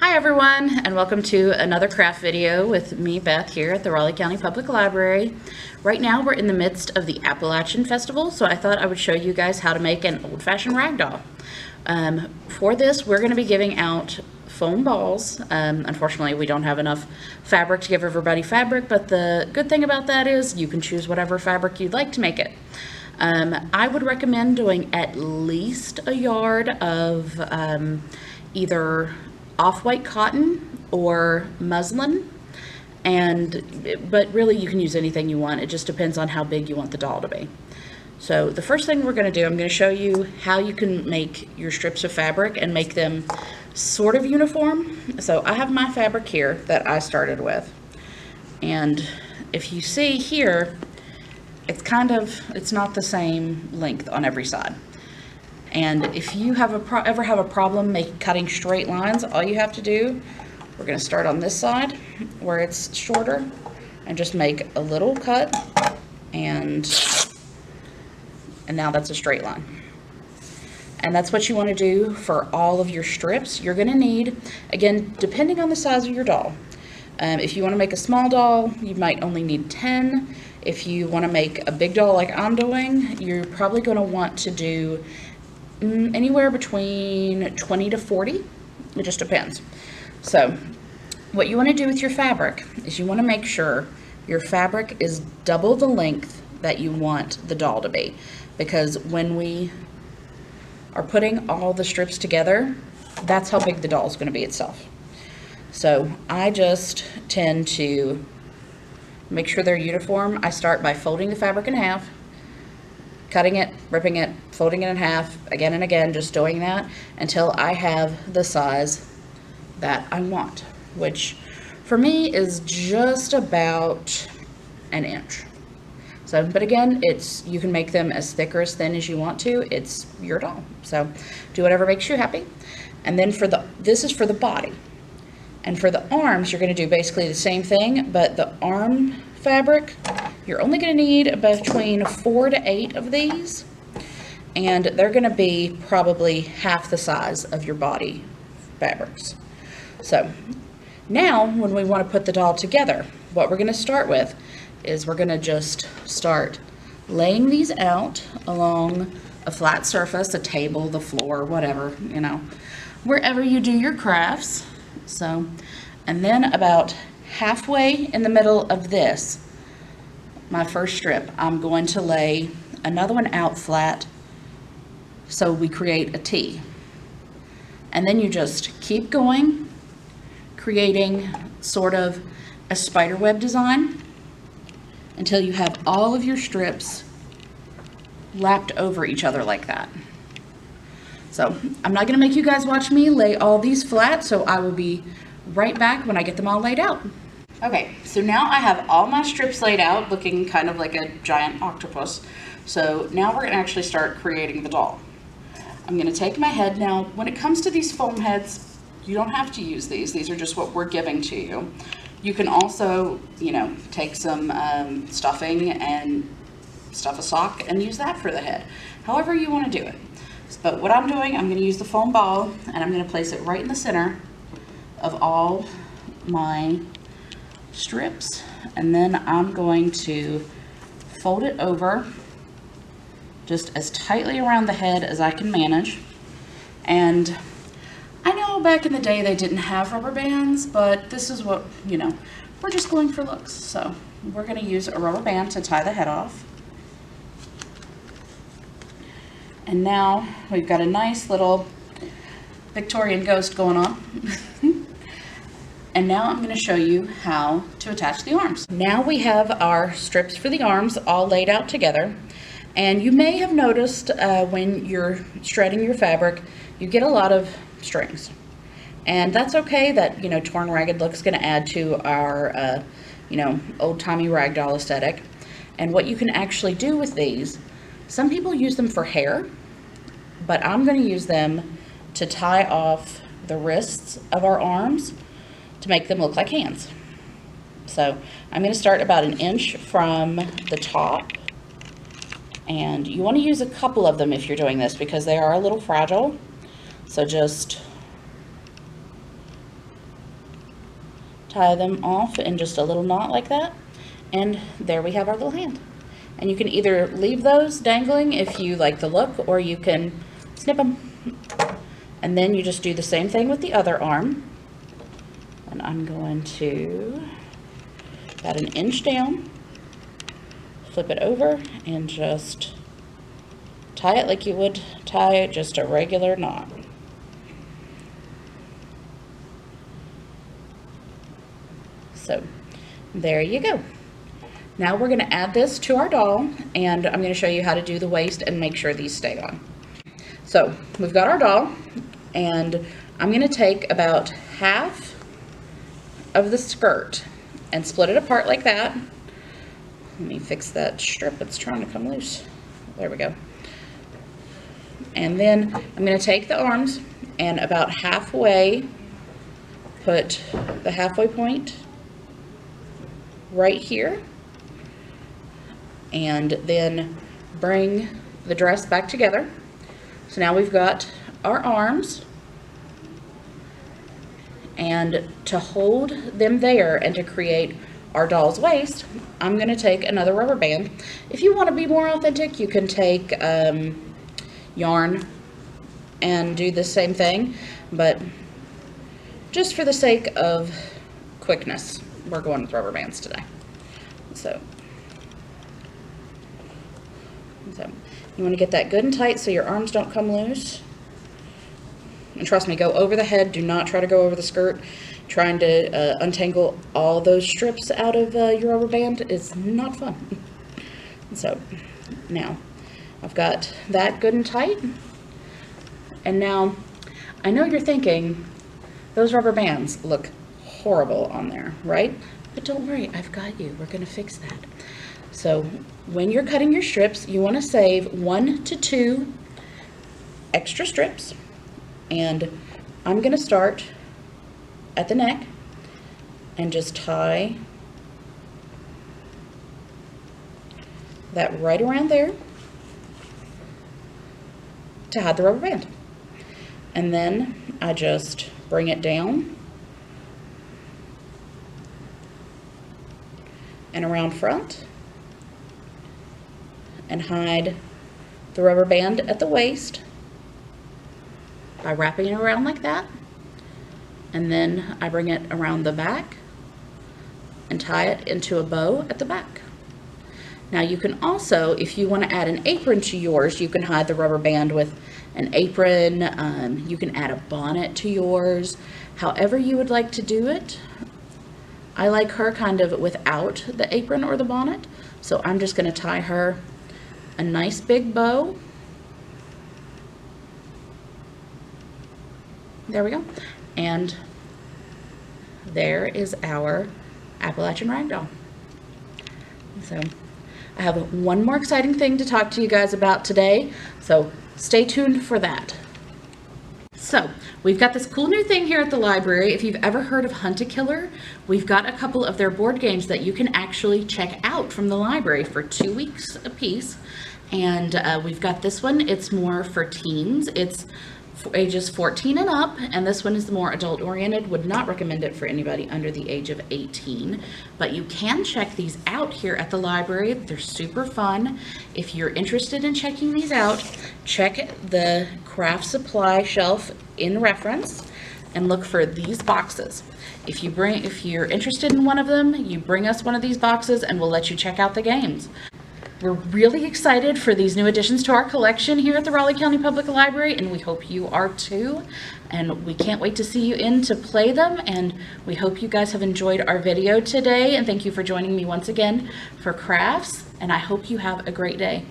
Hi everyone, and welcome to another craft video with me, Beth, here at the Raleigh County Public Library. Right now we're in the midst of the Appalachian Festival, so I thought I would show you guys how to make an old-fashioned rag doll. For this, we're going to be giving out foam balls. Unfortunately, we don't have enough fabric to give everybody fabric, but the good thing about that is you can choose whatever fabric you'd like to make it. I would recommend doing at least a yard of either off-white cotton or muslin, but really you can use anything you want. It just depends on how big you want the doll to be. So the first thing we're going to do, I'm going to show you how you can make your strips of fabric and make them sort of uniform. So I have my fabric here that I started with, and if you see here, it's not the same length on every side. And if you have ever have a problem cutting straight lines, all you have to do, we're going to start on this side where it's shorter and just make a little cut, and now that's a straight line. And that's what you want to do for all of your strips. You're going to need, again, depending on the size of your doll. If you want to make a small doll, you might only need 10. If you want to make a big doll like I'm doing, you're probably going to want to do anywhere between 20 to 40. It just depends. So what you want to do with your fabric is you want to make sure your fabric is double the length that you want the doll to be, because when we are putting all the strips together, that's how big the doll is going to be itself. So I just tend to make sure they're uniform. I start by folding the fabric in half, cutting it, ripping it, folding it in half, again and again, just doing that until I have the size that I want, which for me is just about an inch. So, but again, you can make them as thick or as thin as you want to. It's your doll. So do whatever makes you happy. And then this is for the body. And for the arms, you're going to do basically the same thing, but the arm fabric, you're only going to need between 4 to 8 of these, and they're going to be probably half the size of your body fabrics. So now when we want to put the doll together, what we're going to start with is we're going to just start laying these out along a flat surface, a table, the floor, whatever, wherever you do your crafts. So, and then about halfway in the middle of this, my first strip, I'm going to lay another one out flat so we create a T. And then you just keep going, creating sort of a spider web design until you have all of your strips lapped over each other like that. So I'm not going to make you guys watch me lay all these flat, so I will be right back when I get them all laid out. Okay, so now I have all my strips laid out, looking kind of like a giant octopus. So now we're going to actually start creating the doll. I'm going to take my head. Now, when it comes to these foam heads, you don't have to use these. These are just what we're giving to you. You can also, take some stuffing and stuff a sock and use that for the head, however you want to do it. But what I'm doing, I'm going to use the foam ball, and I'm going to place it right in the center of all my strips, and then I'm going to fold it over just as tightly around the head as I can manage. And I know back in the day they didn't have rubber bands, but this is what, we're just going for looks. So we're going to use a rubber band to tie the head off. And now we've got a nice little Victorian ghost going on. And now I'm going to show you how to attach the arms. Now we have our strips for the arms all laid out together. And you may have noticed when you're shredding your fabric, you get a lot of strings. And that's okay. That, torn ragged look's going to add to our, old-timey ragdoll aesthetic. And what you can actually do with these, some people use them for hair, but I'm going to use them to tie off the wrists of our arms to make them look like hands. So I'm going to start about an inch from the top, and you want to use a couple of them if you're doing this because they are a little fragile. So just tie them off in just a little knot like that, and there we have our little hand. And you can either leave those dangling if you like the look, or you can snip them. And then you just do the same thing with the other arm. And I'm going to about 1 inch down, flip it over, and just tie it like you would tie just a regular knot. So there you go. Now we're going to add this to our doll, and I'm going to show you how to do the waist and make sure these stay on. So we've got our doll, and I'm going to take about half of the skirt and split it apart like that. Let me fix that strip, it's trying to come loose. There we go. And then I'm going to take the arms and about halfway put the halfway point right here, and then bring the dress back together. So now we've got our arms, and to hold them there and to create our doll's waist, I'm going to take another rubber band. If you want to be more authentic, you can take yarn and do the same thing, but just for the sake of quickness, we're going with rubber bands today. So you want to get that good and tight so your arms don't come loose. And trust me, go over the head. Do not try to go over the skirt. Trying to untangle all those strips out of your rubber band is not fun. So now I've got that good and tight. And now I know you're thinking those rubber bands look horrible on there, right? But don't worry, I've got you. We're going to fix that. So when you're cutting your strips, you want to save 1 to 2 extra strips. And I'm going to start at the neck and just tie that right around there to hide the rubber band. And then I just bring it down and around front and hide the rubber band at the waist by wrapping it around like that. And then I bring it around the back and tie it into a bow at the back. Now you can also, if you want to add an apron to yours, you can hide the rubber band with an apron. You can add a bonnet to yours, however you would like to do it. I like her kind of without the apron or the bonnet, so I'm just going to tie her a nice big bow. There we go. And there is our Appalachian ragdoll. So I have one more exciting thing to talk to you guys about today, so stay tuned for that. So we've got this cool new thing here at the library. If you've ever heard of Hunt-A-Killer, we've got a couple of their board games that you can actually check out from the library for 2 weeks a piece. And we've got this one. It's more for teens. It's for ages 14 and up, and this one is the more adult oriented. Would not recommend it for anybody under the age of 18, but you can check these out here at the library. They're super fun. If you're interested in checking these out, check the craft supply shelf in reference and look for these boxes. If you're interested in one of them, you bring us one of these boxes and we'll let you check out the games. We're really excited for these new additions to our collection here at the Raleigh County Public Library, and we hope you are too. And we can't wait to see you in to play them, and we hope you guys have enjoyed our video today. And thank you for joining me once again for crafts, and I hope you have a great day.